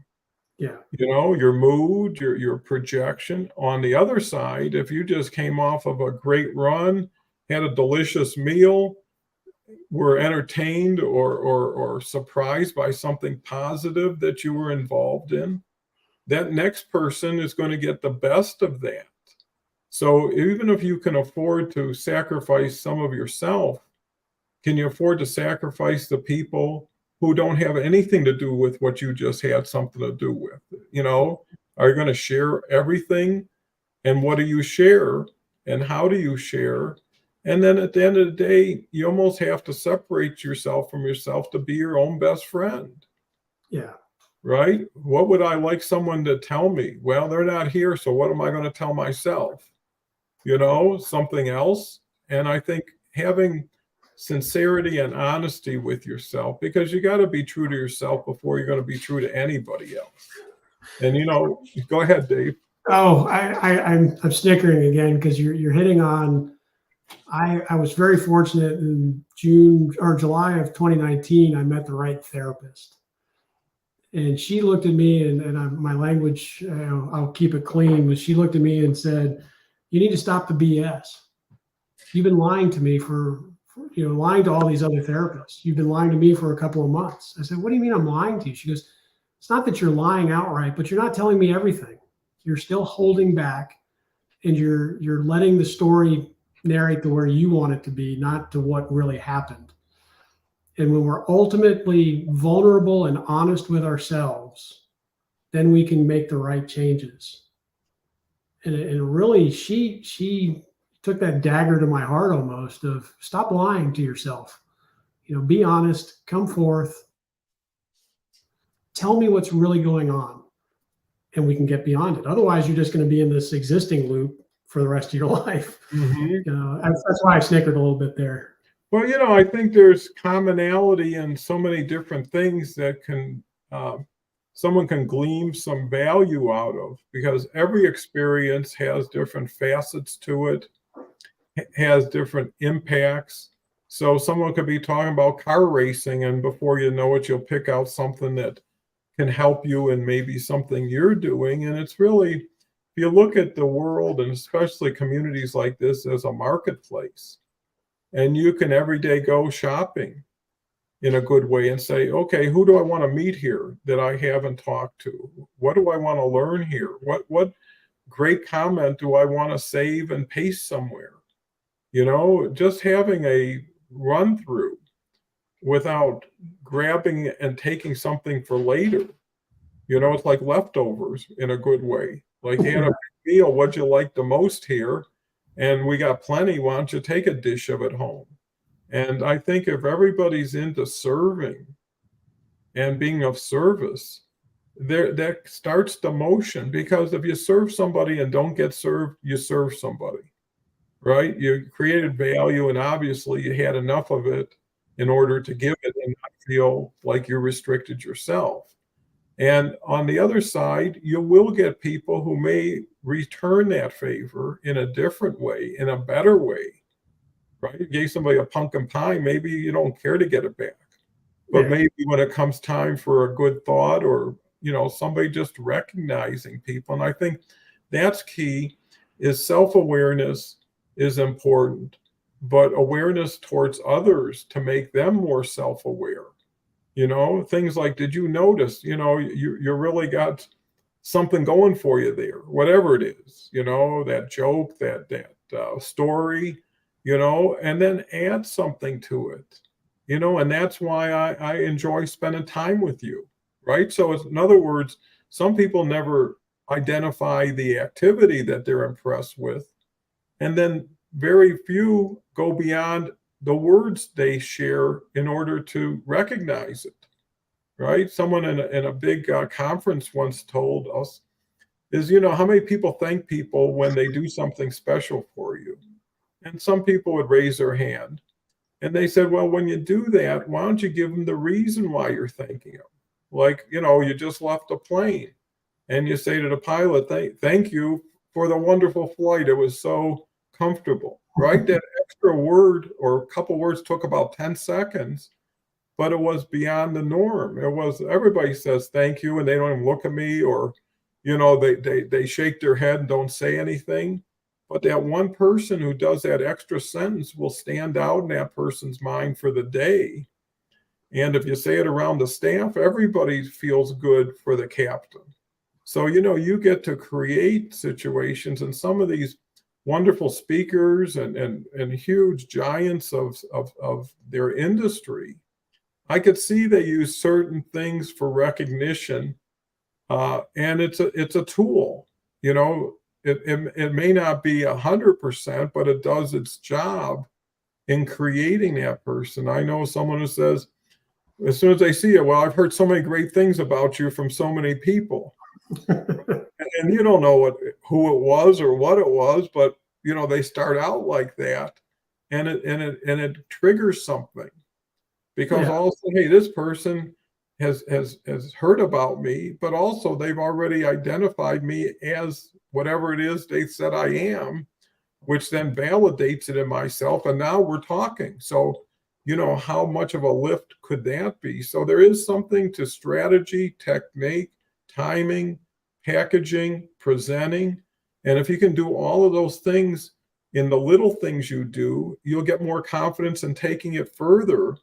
Yeah. Your mood, your projection. On the other side, if you just came off of a great run, had a delicious meal, were entertained or surprised by something positive that you were involved in, that next person is going to get the best of that. So even if you can afford to sacrifice some of yourself, can you afford to sacrifice the people who don't have anything to do with what you just had something to do with? Are you going to share everything? And what do you share? And how do you share? And then at the end of the day, you almost have to separate yourself from yourself to be your own best friend. Yeah. Right? What would I like someone to tell me? Well, they're not here, so what am I going to tell myself? Something else. And I think having sincerity and honesty with yourself, because you got to be true to yourself before you're going to be true to anybody else. And go ahead, Dave. Oh, I'm snickering again because you're hitting on. I was very fortunate in June or July of 2019. I met the right therapist, and she looked at me my language. I'll keep it clean, but she looked at me and said, "You need to stop the BS. You've been lying to me for lying to all these other therapists. You've been lying to me for a couple of months." I said, "What do you mean I'm lying to you?" She goes, "It's not that you're lying outright, but you're not telling me everything. You're still holding back, and you're letting the story narrate to where you want it to be, not to what really happened. And when we're ultimately vulnerable and honest with ourselves, then we can make the right changes." And really, she took that dagger to my heart almost of stop lying to yourself. Be honest, come forth, tell me what's really going on, and we can get beyond it. Otherwise, you're just going to be in this existing loop for the rest of your life. Mm-hmm. That's why I snickered a little bit there. Well, I think there's commonality in so many different things that someone can glean some value out of, because every experience has different facets to it, has different impacts. So someone could be talking about car racing, and before you know it, you'll pick out something that can help you and maybe something you're doing. And it's really, if you look at the world and especially communities like this as a marketplace, and you can every day go shopping in a good way and say, okay, who do I want to meet here that I haven't talked to? What do I want to learn here? What great comment do I want to save and paste somewhere? Just having a run through without grabbing and taking something for later. It's like leftovers in a good way. Like, you had a meal, what'd you like the most here? and we got plenty. Why don't you take a dish of it home? And I think if everybody's into serving and being of service, there that starts the motion, because if you serve somebody and don't get served, you serve somebody, right? You created value, and obviously you had enough of it in order to give it and not feel like you restricted yourself. And on the other side, you will get people who may return that favor in a different way, in a better way, right? You gave somebody a pumpkin pie, maybe you don't care to get it back. But Yeah. maybe when it comes time for a good thought, or somebody just recognizing people. And I think that's key, is self-awareness is important, but awareness towards others to make them more self-aware. Things like, did you notice, you really got something going for you there, whatever it is, that joke, that story, and then add something to it, and that's why I enjoy spending time with you, right? So in other words, some people never identify the activity that they're impressed with, and then very few go beyond the words they share in order to recognize it, right? Someone in a big conference once told us is, how many people thank people when they do something special for you? And some people would raise their hand. And they said, well, when you do that, why don't you give them the reason why you're thanking them? Like, you just left a plane and you say to the pilot, thank you for the wonderful flight. It was so comfortable, right? That extra word or a couple words took about 10 seconds, but it was beyond the norm. It was, everybody says thank you and they don't even look at me, or, they shake their head and don't say anything. But that one person who does that extra sentence will stand out in that person's mind for the day. And if you say it around the staff, everybody feels good for the captain. So, you get to create situations, and some of these wonderful speakers and huge giants of their industry, I could see they use certain things for recognition, and it's a tool. It may not be 100%, but it does its job in creating that person. I know someone who says, as soon as they see it, well, I've heard so many great things about you from so many people. And you don't know who it was or what it was, but they start out like that, and it triggers something, because also, hey, this person has heard about me, but also they've already identified me as whatever it is they said I am, which then validates it in myself, and now we're talking. So how much of a lift could that be? So there is something to strategy, technique, timing, packaging, presenting. And if you can do all of those things in the little things you do, you'll get more confidence in taking it further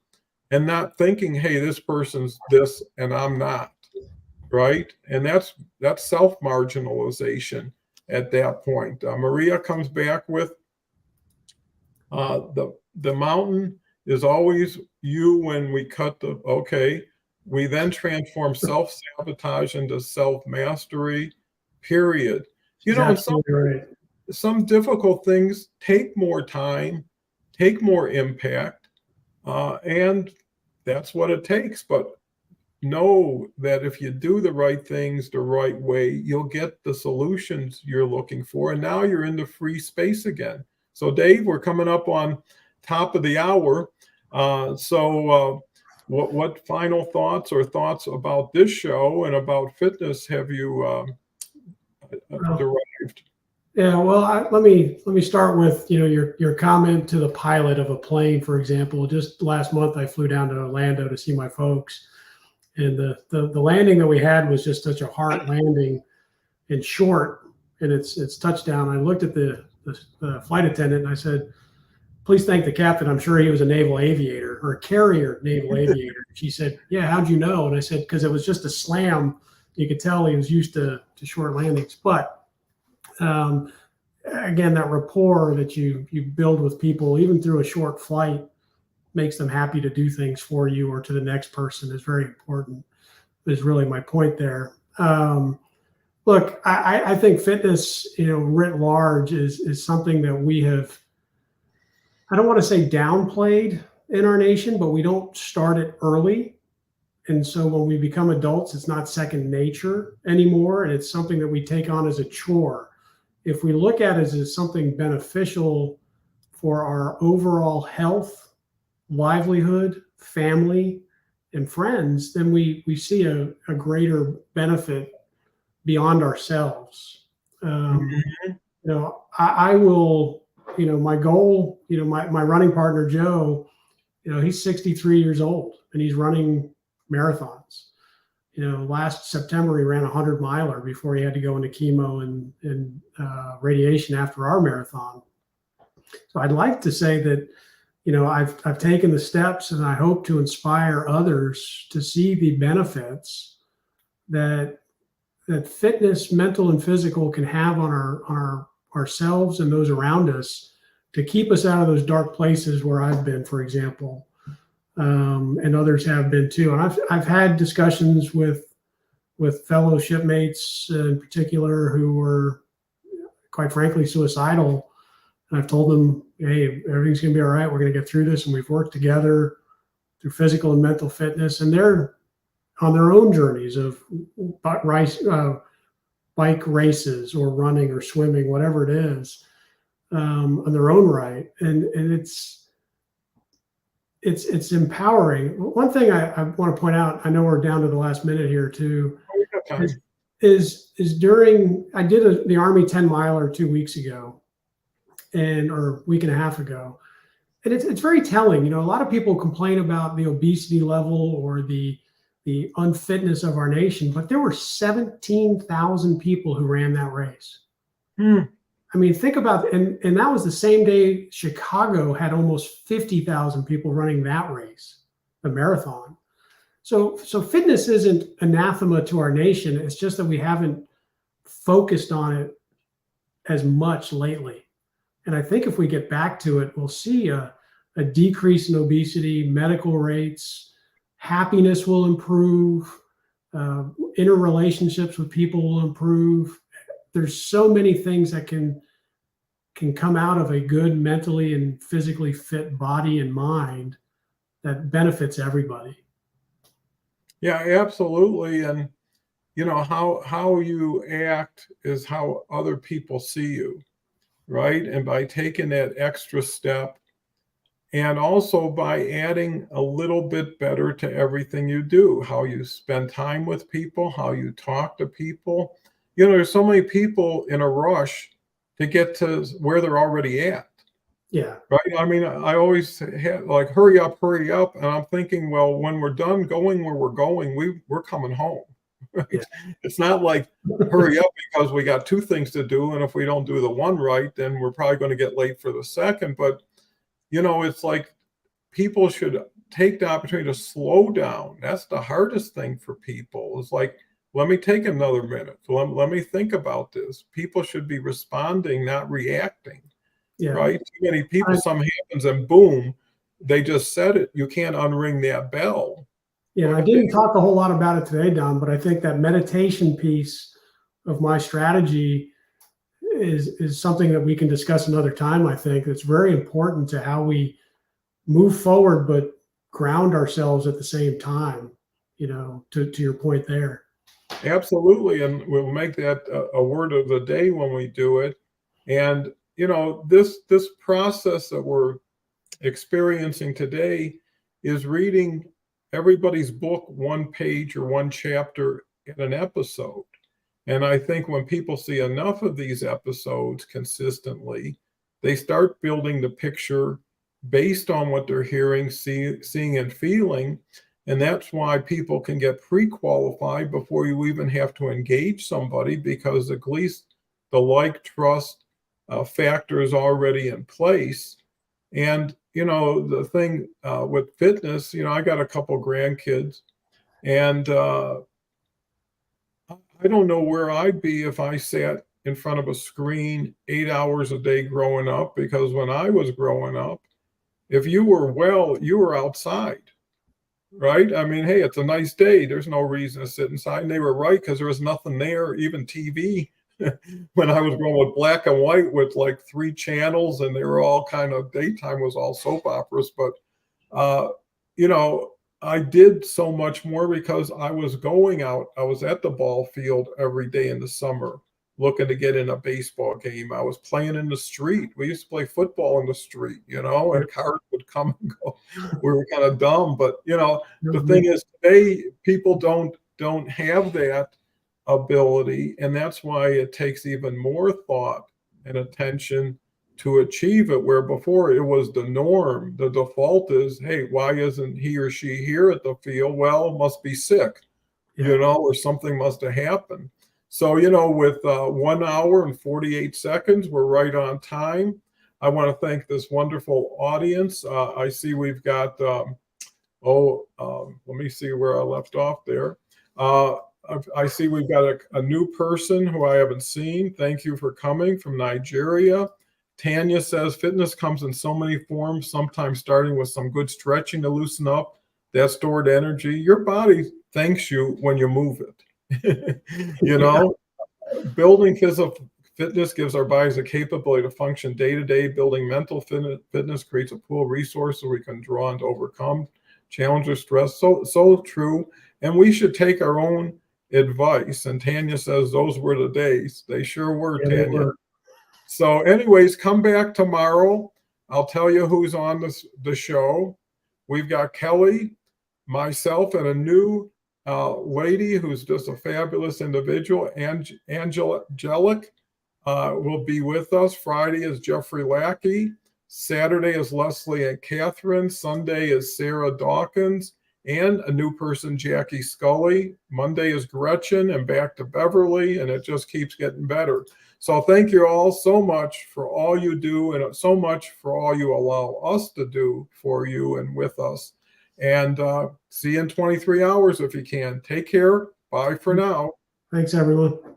and not thinking, hey, this person's this and I'm not, right? And that's self-marginalization at that point. Maria comes back with the mountain is always you when we cut the, okay. We then transform self-sabotage into self-mastery, period. And some difficult things take more time, take more impact, and that's what it takes. But know that if you do the right things the right way, you'll get the solutions you're looking for. And now you're in the free space again. So Dave, we're coming up on top of the hour. What final thoughts or thoughts about this show and about fitness have you derived? Yeah, well, let me start with your comment to the pilot of a plane, for example. Just last month, I flew down to Orlando to see my folks, and the landing that we had was just such a hard landing and short, and it's touchdown. I looked at the flight attendant and I said, "Please thank the captain. I'm sure he was a naval aviator or a carrier naval aviator." She said, "Yeah, how'd you know?" And I said, "Because it was just a slam. You could tell he was used to short landings." But again, that rapport that you build with people, even through a short flight, makes them happy to do things for you or to the next person, is very important, is really my point there. Look, I think fitness, writ large is something that we have, I don't want to say downplayed in our nation, but we don't start it early. And so when we become adults, it's not second nature anymore. And it's something that we take on as a chore. If we look at it as something beneficial for our overall health, livelihood, family, and friends, then we see a greater benefit beyond ourselves. Mhm. I will, my goal, my running partner, Joe, he's 63 years old and he's running marathons. Last September, he ran a 100-miler before he had to go into chemo and radiation after our marathon. So I'd like to say that, I've taken the steps and I hope to inspire others to see the benefits that fitness, mental and physical, can have on ourselves and those around us to keep us out of those dark places where I've been, for example, and others have been too. And I've had discussions with fellow shipmates in particular who were, quite frankly, suicidal. And I've told them, hey, everything's going to be all right. We're going to get through this. And we've worked together through physical and mental fitness. And they're on their own journeys of bike races or running or swimming, whatever it is, on their own right. And it's empowering. One thing I want to point out, I know we're down to the last minute here too, is during, I did the Army 10-miler 2 weeks ago, or a week and a half ago. And it's very telling. A lot of people complain about the obesity level or the unfitness of our nation, but there were 17,000 people who ran that race. I mean, think about, and that was the same day Chicago had almost 50,000 people running that race, the marathon. So fitness isn't anathema to our nation. It's just that we haven't focused on it as much lately. And I think if we get back to it, we'll see a decrease in obesity, medical rates, happiness will improve, interrelationships with people will improve. There's so many things that can come out of a good mentally and physically fit body and mind that benefits everybody. Yeah, absolutely. And how you act is how other people see you, right? And by taking that extra step, and also by adding a little bit better to everything you do, how you spend time with people, how you talk to people. There's so many people in a rush to get to where they're already at. Yeah. Right. I mean, I always had like, hurry up. And I'm thinking, well, when we're done going where we're going, we're coming home. Right? Yeah. It's not like hurry up because we got two things to do. And if we don't do the one right, then we're probably going to get late for the second. But, it's like people should take the opportunity to slow down. That's the hardest thing for people. It's like, let me take another minute. Let me think about this. People should be responding, not reacting. Yeah. Right? Too many people, something happens and boom, they just said it. You can't unring that bell. Yeah, I didn't talk a whole lot about it today, Don, but I think that meditation piece of my strategy is something that we can discuss another time. I think it's very important to how we move forward, but ground ourselves at the same time, to your point there. Absolutely. And we'll make that a word of the day when we do it. And, this process that we're experiencing today is reading everybody's book, one page or one chapter in an episode. And I think when people see enough of these episodes consistently, they start building the picture based on what they're hearing, seeing, and feeling. And that's why people can get pre-qualified before you even have to engage somebody, because at least the like, trust factor is already in place. And, the thing with fitness, I got a couple grandkids, and I don't know where I'd be if I sat in front of a screen 8 hours a day growing up, because when I was growing up, if you were well, you were outside, right? I mean, hey, it's a nice day. There's no reason to sit inside. And they were right because there was nothing there, even TV. When I was growing with black and white with like 3 channels, and they were all kind of daytime was all soap operas. But uh, you know, I did so much more because I was going out. I was at the ball field every day in the summer looking to get in a baseball game. I was playing in the street. We used to play football in the street, and cars would come and go. We were kind of dumb, but the thing is today people don't have that ability, and that's why it takes even more thought and attention to achieve it, where before it was the norm. The default is, hey, why isn't he or she here at the field? Well, must be sick, or something must have happened. So, with 1 hour and 48 seconds, we're right on time. I want to thank this wonderful audience. I see we've got, let me see where I left off there. I see we've got a new person who I haven't seen. Thank you for coming from Nigeria. Tanya says fitness comes in so many forms, sometimes starting with some good stretching to loosen up that stored energy. Your body thanks you when you move it. Building physical fitness gives our bodies the capability to function day to day. Building mental fitness creates a pool of resources we can draw on to overcome challenges, stress. So true. And we should take our own advice. And Tanya says those were the days. They sure were, Tanya. So anyways, come back tomorrow. I'll tell you who's on the show. We've got Kelle, myself, and a new lady who's just a fabulous individual. Angelic will be with us. Friday is Jeffrey Lackey. Saturday is Leslie and Catherine. Sunday is Sarah Dawkins. And a new person, Jackie Scully. Monday is Gretchen, and back to Beverly, and it just keeps getting better. So thank you all so much for all you do, and so much for all you allow us to do for you and with us. And see you in 23 hours if you can. Take care. Bye for now. Thanks, everyone.